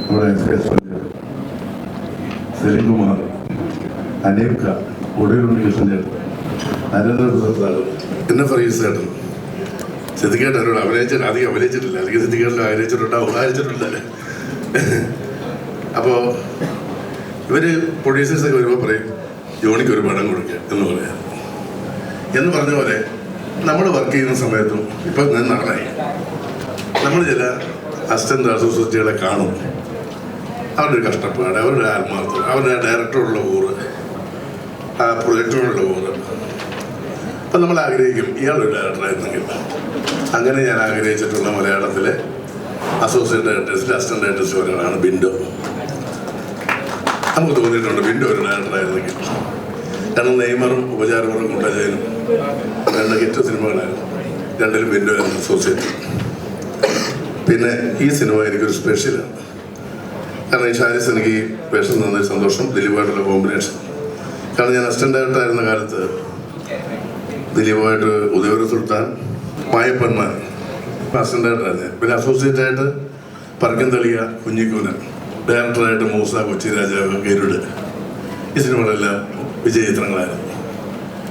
നമ്മുടെ സെലിംകുമാർ, അനീബ്ക, ഒടുവിലുണ്ണികൃഷ്ണൻ ചേട്ടൻ, നരേന്ദ്രപ്രസാദ് സാർ, പിന്നെ ഫറീസ് ചേട്ടൻ, സിദ്ദിഖേട്ടൻ അവരോട് അഭിനയിച്ചിട്ട് അധികം അഭിനയിച്ചിട്ടില്ല, അല്ലെങ്കിൽ സിദ്ദിഖേട്ടൻ അഭിനയിച്ചിട്ടുണ്ടാവില്ല. അപ്പോൾ ഇവർ പ്രൊഡ്യൂസേഴ്സൊക്കെ വരുമ്പോൾ പറയും ജോണിക്ക് ഒരു പടം കൊടുക്കുക എന്ന് പറഞ്ഞ പോലെ നമ്മൾ വർക്ക് ചെയ്യുന്ന സമയത്തും ഇപ്പം ഞാൻ നടനായി നമ്മൾ ചില അസിസ്റ്റന്റ് അസോസിയേറ്റുകളെ കാണും. അവരുടെ കഷ്ടപ്പാട്, അവരുടെ ആത്മാർത്ഥം, അവരുടെ ഡയറക്ടറോടുള്ള കൂറ്, ആ പ്രൊജക്ടറോടുള്ള കൂറ്. അപ്പം നമ്മൾ ആഗ്രഹിക്കും ഇയാളൊരു ഡയറക്ടറായിരുന്നെങ്കിൽ. അങ്ങനെ ഞാൻ ആഗ്രഹിച്ചിട്ടുള്ള മലയാളത്തിലെ അസോസിയേറ്റ് ഡയറക്ടേഴ്സിൽ അസിസ്റ്റന്റ് ഡയറക്ടേഴ്സ് ഒരാളാണ് ബിൻഡോ. നമുക്ക് തോന്നിയിട്ടുണ്ട് ബിൻഡോ ഒരു ഡയറക്ടറായിരുന്നെങ്കിൽ. കാരണം നെയ്മറും ഉപചാരപുറം കൊണ്ടജയനും 2 ഹിറ്റ് സിനിമകളായിരുന്നു. 2ലും ബിൻഡോ ആയിരുന്നു അസോസിയേറ്റ്. പിന്നെ ഈ സിനിമ എനിക്കൊരു സ്പെഷ്യലാണ്. കാരണം ഈ ഷാരിസ് എനിക്ക് ഈ വേഷം തന്നൊരു സന്തോഷം, ദിലീപായിട്ടുള്ള കോമ്പിനേഷൻ. കാരണം ഞാൻ അസിസ്റ്റന്റ് ഡയറക്ടറായിരുന്ന കാലത്ത് ദിലീപുമായിട്ട് ഉദയവര സുൽത്താൻ, മായപ്പന്മാർ അസിസ്റ്റന്റ് ഡയറക്ടറായിരുന്നു. പിന്നെ അസോസിയേറ്റ് ആയിട്ട് പറക്കം തളിയ, കുഞ്ഞിക്കൂനൻ, ഡയറക്ടറായിട്ട് മൂസ, കൊച്ചി രാജാവ്, ഗരുഡ്. ഈ സിനിമകളെല്ലാം വിജയചിത്രങ്ങളായിരുന്നു.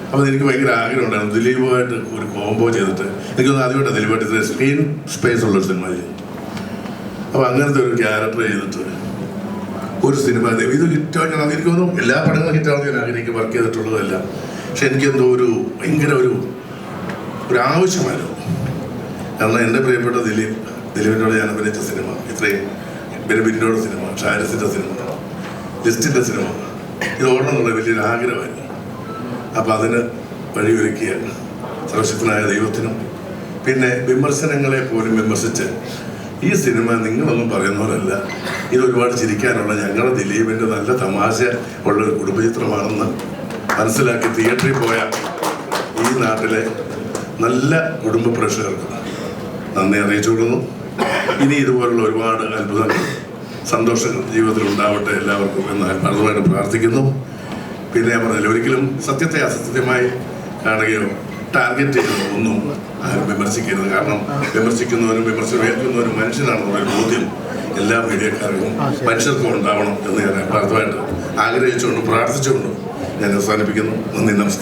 അപ്പോൾ എനിക്ക് ഭയങ്കര ആഗ്രഹം ഉണ്ടായിരുന്നു ദിലീപുമായിട്ട് ഒരു കോംബോ ചെയ്തിട്ട്. എനിക്കൊന്ന് ആദ്യമായിട്ടാണ് ദിലീപായിട്ട് ഇത്ര സ്ക്രീൻ സ്പേസ് ഉള്ളൊരു സിനിമ ചെയ്യും. അപ്പോൾ അങ്ങനത്തെ ഒരു ക്യാരക്ടർ ചെയ്തിട്ട് ഒരു സിനിമ ഇത് ഹിറ്റാക്കാൻ എനിക്കൊന്നും എല്ലാ പടങ്ങളും ഹിറ്റാണെന്ന് ഞാൻ ആഗ്രഹിക്കും, വർക്ക് ചെയ്തിട്ടുള്ളതല്ല. പക്ഷെ എനിക്കെന്തോ ഭയങ്കര ഒരു ആവശ്യമായിരുന്നു. കാരണം എൻ്റെ പ്രിയപ്പെട്ട ദിലീപിനോട് ഞാൻ അഭിനയിച്ച സിനിമ, ഇത്രയും ബിൻഡോയുടെ സിനിമ, ഷാരിസിൻ്റെ സിനിമ, ലിസ്റ്റിൻ്റെ സിനിമ, ഇത് ഓടണം എന്നുള്ള വലിയൊരു ആഗ്രഹമായിരുന്നു. അപ്പം അതിന് വഴിയൊരുക്കിയ സർവശക്തനായ ദൈവത്തിനും, പിന്നെ വിമർശനങ്ങളെ പോലും വിമർശിച്ച് ഈ സിനിമ നിങ്ങളൊന്നും പറയുന്നവരല്ല, ഇത് ഒരുപാട് ചിരിക്കാനുള്ള ഞങ്ങളുടെ ദിലീപിൻ്റെ നല്ല തമാശ ഉള്ളൊരു കുടുംബചിത്രമാണെന്ന് മനസ്സിലാക്കി തിയേറ്ററിൽ പോയ ഈ നാട്ടിലെ നല്ല കുടുംബ പ്രേക്ഷകർക്ക് നന്ദി അറിയിച്ചു കൊടുക്കുന്നു. ഇനി ഇതുപോലുള്ള ഒരുപാട് അത്ഭുതങ്ങൾ, സന്തോഷങ്ങൾ ജീവിതത്തിൽ ഉണ്ടാവട്ടെ എല്ലാവർക്കും എന്ന് ആത്മാർത്ഥമായിട്ട് പ്രാർത്ഥിക്കുന്നു. പിന്നെ ഞാൻ പറഞ്ഞില്ല, ഒരിക്കലും സത്യത്തെ അസത്യമായി കാണുകയോ ടാർഗറ്റ് ചെയ്യുന്നതോ ഒന്നും ആരും വിമർശിക്കരുത്. കാരണം വിമർശിക്കുന്നവരും വിമർശനം ഏൽക്കുന്നവരും മനുഷ്യനാണെന്നുള്ള ബോധ്യം എല്ലാ മീഡിയക്കാർക്കും മനുഷ്യർക്കും ഉണ്ടാവണം എന്ന് ഞാൻ ആത്മാർത്ഥമായിട്ട് ആഗ്രഹിച്ചുകൊണ്ടും പ്രാർത്ഥിച്ചുകൊണ്ടും ഞാൻ അവസാനിപ്പിക്കുന്നു. നന്ദി, നമസ്കാരം.